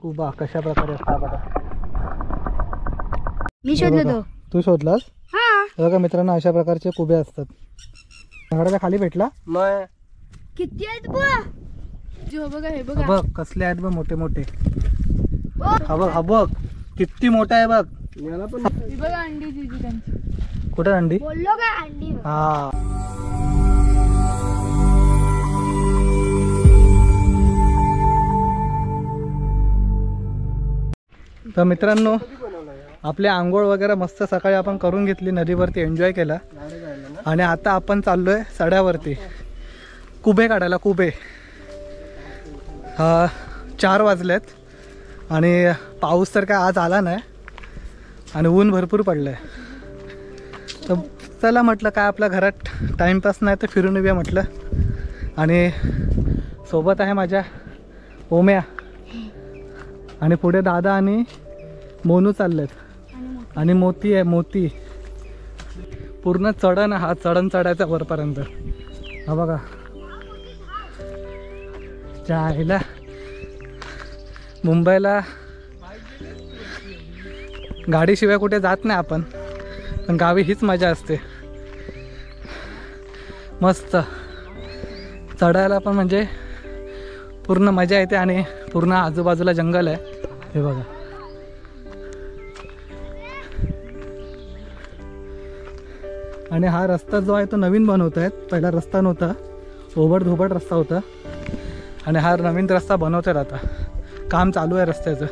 Scuba कशा प्रकारे असतात बघा. मी शोधलो. तू शोधलास? हा. बघा मित्रांनो, अशा प्रकारचे कुबे असतात. दगडाच्या खाली भेटला मग. किती आहेत बघ. जो बघा हे बघा. बघ कसले आहेत बघ, मोठे मोठे. हा बघ, हा बघ किती मोठा आहे बघ. ही बघा अंडी दिली त्यांची. कुठे अंडी? बोललो का अंडी. हा. तर मित्रांनो, आपली आंघोळ वगैरे मस्त सकाळी आपण करून घेतली, नदीवरती एन्जॉय केला आणि आता आपण चाललोय सड्यावरती कुबे काढायला. कुबे 4 वाजलेत आणि पाऊस तर काय आज आला नाही आणि ऊन भरपूर पडलं आहे. तर चला म्हटलं काय आपल्या घरात टाईमपास नाही तर फिरून येऊया म्हटलं. आणि सोबत आहे माझ्या ओम्या आणि पुढे दादा आणि मोनू चाललेत आणि मोती आहे. मोती पूर्ण चढण, हा चढण चढायचा वरपर्यंत. हा बघा, जायला मुंबईला गाडीशिवाय कुठे जात नाही आपण, पण गावी हीच मजा असते. मस्त चढायला पण म्हणजे पूर्ण मजा येते आणि पूर्ण आजूबाजूला जंगल आहे. हे बघा, आणि हा रस्ता जो आहे तो नवीन बनवत आहेत. पहिला रस्ता नव्हता, ओबड धोबड रस्ता होता आणि हा नवीन रस्ता बनवत आहेत. आता काम चालू आहे रस्त्याचं.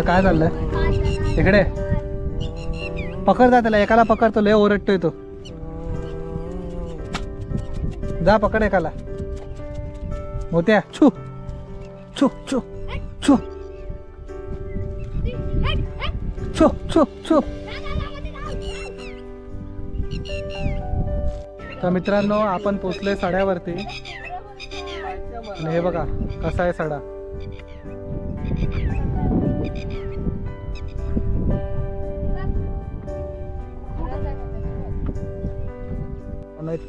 काय चाललंय इकडे? पकडता त्याला, एकाला पकडतो, लय ओरडतोय तो. जा पकड एकाला. मोत्या छू छू छू छू छू छू छू. तर मित्रांनो, आपण पोचलोय सड्यावरती आणि हे बघा कसा आहे सडा.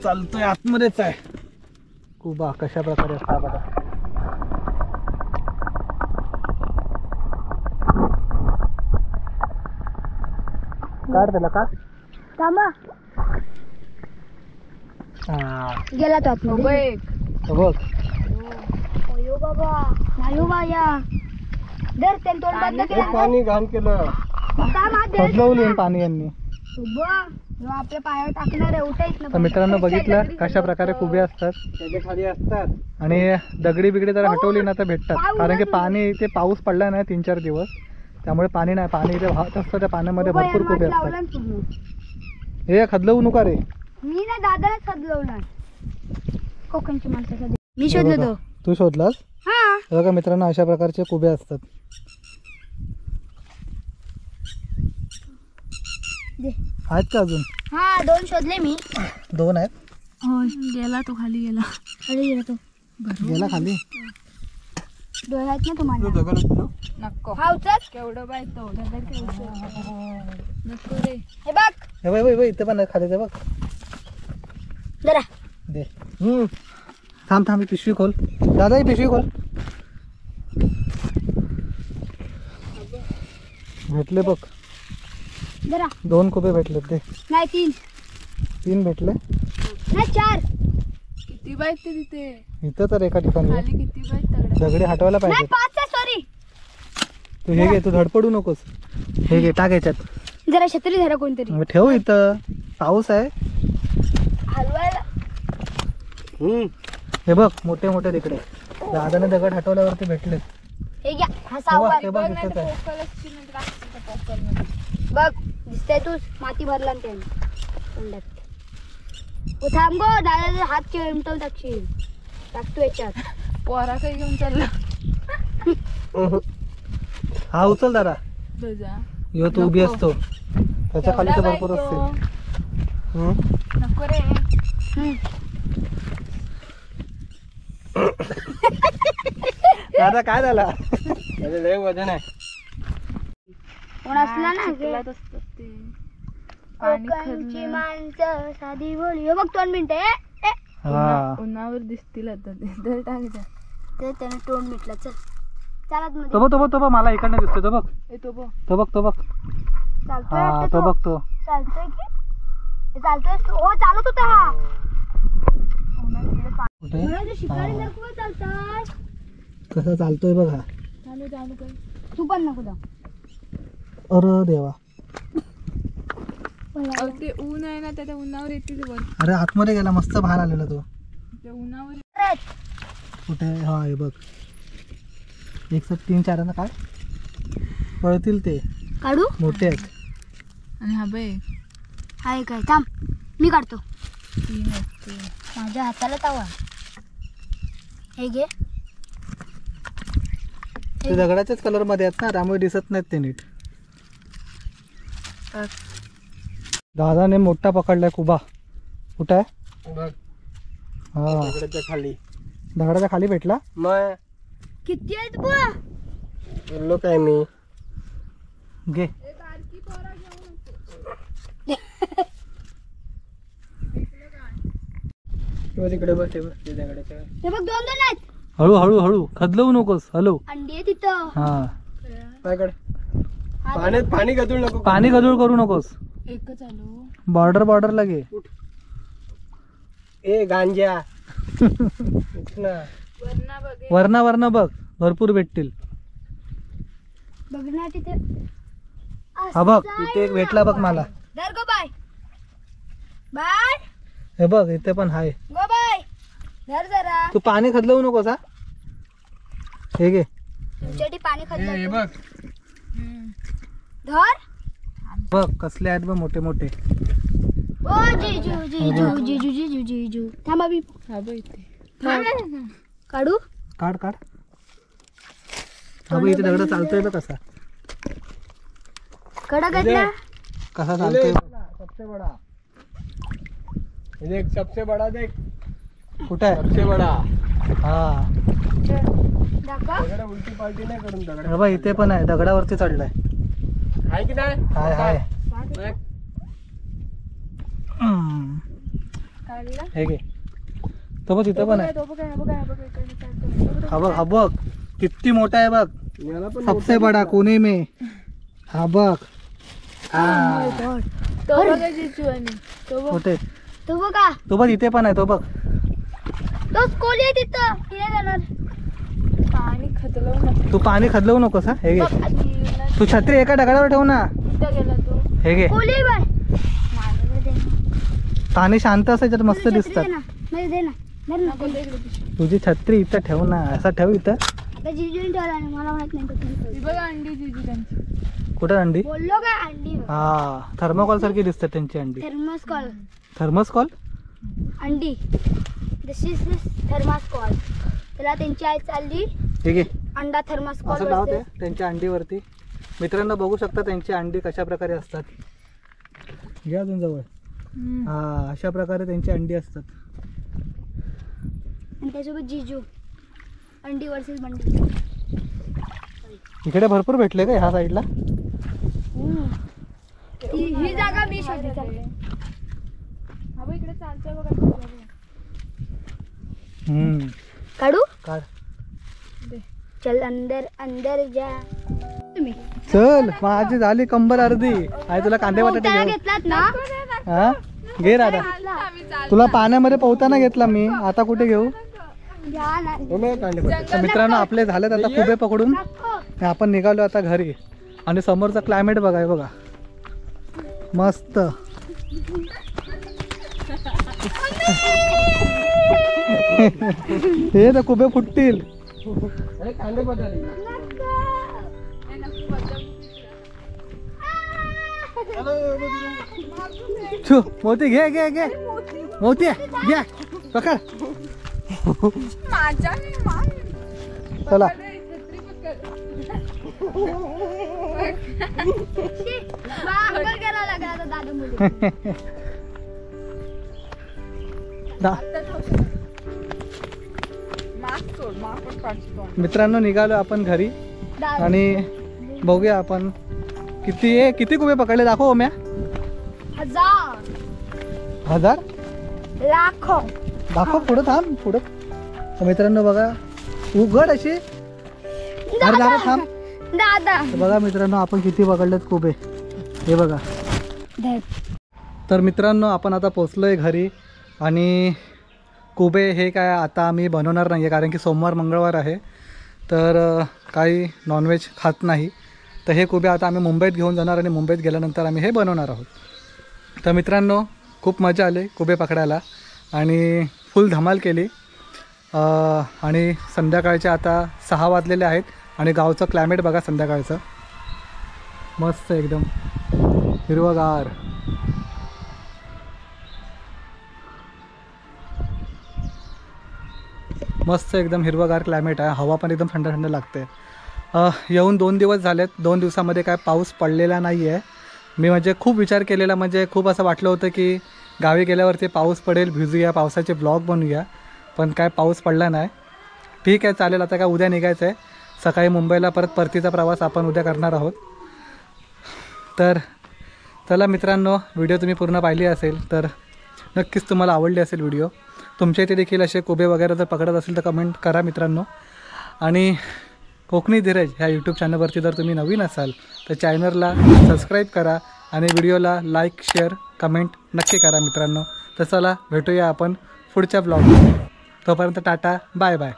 चालतोय आतमध्येच आहे. कुबा कशा प्रकारे असतात बघा. काढ त्याला, काढ. थांबा. गेला तो आतमध्ये. बघ. अयो बाबा, नायो बाया. दर तेल तोंड बंद केलं. पाणी घाण केलं. फसलवलं पाणी यांनी. आपल्या पायावर टाकणार आहे, उठायच ना. तर मित्रांनो, बघितलं कशा प्रकारे कुबे असतात. त्याच्या खाली असतात आणि दगडी बिगडी जर हटवली ना तर भेटतात. कारण की पाणी इथे, पाऊस पडला नाही 3-4 दिवस, त्यामुळे पाणी नाही. पाणी इथे वाहत असतं, त्या पाण्यामध्ये भरपूर कुबे असतात. हे खदलवू नका रे. मी ना दादालाच खदलवला. कोकणची माणसं मी शोधलो. तू शोधलास? हा. बघा मित्रांनो, अशा प्रकारचे कुबे असतात. आहेत का अजून? हा, 2 शोधले मी. 2 आहेत. गेला तो, खाली गेला. खाली गेला तो. गेला खाली. 2 आहेत ना तुम्हाला? नको. हा उचल. केवढं बाय तो नको रे. हे बघ. हे बाय इथे पण खाली. ते बघ जरा दे. थांब थांब, पिशवी खोल दादा, ही पिशवी खोल. भेटले बघ. जरा 2 कुबे भेटले. ते नाही 3 भेटले. नाही 4. किती बाईक ते तिथे? इथं तर एका ठिकाणी खाली किती बाईक? दगडी हटवायला पाहिजे. नाही 5 आहे, सॉरी. तू हे घे, तू धडपडू नकोस. हे घे, टाक याच्यात. जरा छत्री धरा कोणतरी. ठेव इथं, पाऊस आहे. हलवायला. हे बघ मोठे मोठे तिकडे. दादाने दगड हटवल्यावरती भेटले. हे घ्या. हा सावकार. हे बघ इथेच आहे. बघ दिसतंय, तू माती भरला ना त्याने. थांब गो, दादा हात चिमटवून टाकशील. टाकतो याच्यात. पोरा काही घेऊन चालला. हा उचल दादा. तुझा यो तू उभी असतो, त्याच्या खाली तर भरपूर असते. नको रे. दादा काय झाला? लय वजन आहे. कोण असला ना चिखलात असतात ते पाणी कोकणची खरलं. माणसं साधी बोली. बघ 2 मिनिटं हा उन्हावर दिसतील आता ते तर टाकायचं. ते त्याने तोंड मिटलं. चल चालत मध्ये तो बघ मला इकडनं दिसतो तो बघ येतो बघ. तो बघ चालतोय हा वाटतं तो तो. बघ तो चालतोय की हे चालतोय हो चालत होता हा. कुठे उन्हाळ्याचे शिकारी दाखवून चालताय. कसा चालतोय बघ हा. चालू चालू कर. तू पण नको जाऊ. अरे देवा अहो, ते ऊन आहे ना त्या उन्हावर येते ते बघ. अरे आतमध्ये गेला मस्त बाहेर आलेला तो त्या उन्हावर कुठे हा हे बघ 1 3 4 ना काय पळतील ते काढू मोठे आहेत. आणि हा बघ हाय काय थांब मी काढतो. तीन असते. माझ्या हाताला तावा. हे घे. ते दगडाच्याच कलर मध्ये आहेत ना त्यामुळे दिसत नाहीत ते नीट. दादाने मोठा पकडलाय कुबा. कुठं आहे बघ हा दगडाच्या खाली. दगडाच्या खाली भेटला. मग किती आहेत बुवा? बोललो काय मी. घे तिकडे बघ ते बघ ते दगडाच्या. हे बघ 2 आहेत. हळू हळू हळू खदलवू नकोस हॅलो अंडी आहे तिथं. हा पायकडे हा, पाण्यात पाणी गदूळ नको. पाणी गजूळ करू नकोस. एकच आलो. बॉर्डरला घे. ए गांजा उठ ना. वरना बघ. वरना बघ भरपूर भेटतील. बघ ना तिथे. हा बघ इथे एक भेटला बघ मला. धर गो बाय. बाय हे बघ इथे पण आहे. गो बाय. धर जरा. तू पाणी खदलवू नकोस हा. हे घे तुमच्यासाठी पाणी हे खाल्लं. बघ धर. बघ कसले आहेत बघ मोठे मोठे. ओ जिजू. थांब अभि. हा बघ इथे. काढू. काढ हा बघ इथे दगड चालतोय बघ कसा कडा घेतला. कसा चालतोय. सबसे बडा. ये देख सबसे बडा देख. कुठे आहे सबसे बडा. हा दाखव. दगड उलटी पालटी नाही करून दगड. हे बघ इथे पण आहे दगडावरती चढलाय. हाय की नाही. हाय बघ. काढला. हे घे तो बघ इथे पण आहे. तो बघ. हा बघ इकडे चालतो. हा बघ किती मोठा आहे बघ. याला पण सबसे बडा कोने में. हा बघ तो बघ जिजू आणि तो बघ. कुठे तू बघा. तो बघ इथे पण आहे तो बघ. तोच कोली आहे तिथं. तिने जाणार. पाणी खतलवू नको. तू पाणी खदलवू नकोस हा. हे घे बघ आधी गेला. तू छत्री एका दगडावर ठेव ना. इथं गेला तो. हे घे कोली आहे बाय. पाणी शांत असायच्यात मस्त दिसतात. मध्ये दे ना. धर ना. नको दे इकडे पिशवी. तुझी छत्री इथं ठेव ना. असा ठेव इथं. आता जिजूने ठेवला नाही मला माहित नाही कसं. ती बघ अंडी जिजू त्यांची. कुठं अंडी. बोललो का अंडी. हा थर्मोकॉल सारखी दिसतात त्यांची अंडी. थर्मास्कॉल. थर्मोकॉल अंडी. दिस इज थर्मास्कॉल. त्याला त्यांची आई चालली ठीक आहे अंडा थर्मास्कॉल. असं लावते त्यांच्या अंडीवरती. मित्रांनो बघू शकता त्यांची अंडी कशा प्रकारे असतात. घ्या अजून जवळ. हा अशा प्रकारे त्यांची अंडी असतात. आणि त्यासोबत जिजू. अंडी वर्सेस बंडी. इकडे भरपूर भेटले का ह्या साईडला. ही जागा मी शोधली. हा बघ इकडे चालतोय बघ. काढू. काढ चल अंदर अंदर जा. चल माझी झाली कंबर अर्धी. आहे तुला कांदे बटाटे त्याला घेऊ. घेतलात ना. हा घे राधा. तुला पाण्यामध्ये पोहताना घेतला मी. आता कुठे घेऊ. घ्या ना. हो बघ कांडे पडले. तर मित्रांनो आपले झालेत आता कुबे पकडून. दाखव. आपण निघालो आता घरी. आणि समोरचा क्लायमेट बघा हे बघा मस्त. हे तर कुबे फुटतील. अरे कांदे पडले. छू मोती घे घे घे. मोती घ्या पकड. माझ्या चला अंघोळ करायला लागला आता दादा मुली. मास्क सोड. मास्क पण काढतो. मित्रांनो निघालो आपण घरी. दादा. आणि बघूया आपण किती कोबे पकडले दाखव ओम्या. 1000 लाखो. दाखव पुढं थांब पुढं. तर मित्रांनो बघा उघड अशी. अरे दादा थांब. दादा तर बघा मित्रांनो आपण किती पकडलेत कोबे हे बघा. तर मित्रांनो आपण आता पोचलोय घरी आणि कोबे हे काय आता आम्ही बनवणार नाही आहे कारण की सोमवार मंगळवार आहे तर काही नॉनव्हेज खात नाही. तर हे कोबे आता आम्ही मुंबईत घेऊन जाणार आणि मुंबईत गेल्यानंतर आम्ही हे बनवणार आहोत. तर मित्रांनो खूप मजा आली कोबे पकडायला आणि फुल धमाल केली. आणि संध्याकाळचे आता 6 वाजलेले आहेत आणि गावचं क्लायमेट बघा संध्याकाळचं मस्त एकदम हिरवगार. मस्त एकदम हिरवगार क्लायमेट आहे. हवा पण एकदम थंड थंड लागते. येऊन 2 दिवस झालेत. 2 दिवसामध्ये काय पाऊस पडलेला नाही आहे. मी म्हणजे खूप विचार केलेला म्हणजे खूप असं वाटलं होतं की गावी गेल्यावरती पाऊस पडेल भिजूया पावसाचे ब्लॉग बनवूया पण काय पाऊस पडला नाही. ठीक आहे चालेल. आता काय उद्या निघायचं आहे सकाळी मुंबईला परतीचा प्रवास आपण उद्या करणार आहोत. तर चला मित्रांनो व्हिडिओ तुम्ही पूर्ण पाहिली असेल तर नक्कीच तुम्हाला आवडली असेल व्हिडिओ. तुमच्या इथे देखील असे कोबे वगैरे जर पकडत असेल तर कमेंट करा मित्रांनो. आणि कोकणी धीरज ह्या यूट्यूब चॅनलवरती जर तुम्ही नवीन असाल तर चॅनलला सबस्क्राईब करा आणि व्हिडिओला लाईक शेअर कमेंट नक्की करा मित्रांनो. तर चला भेटूया आपण पुढच्या ब्लॉगमध्ये. तोपर्यंत टाटा बाय बाय.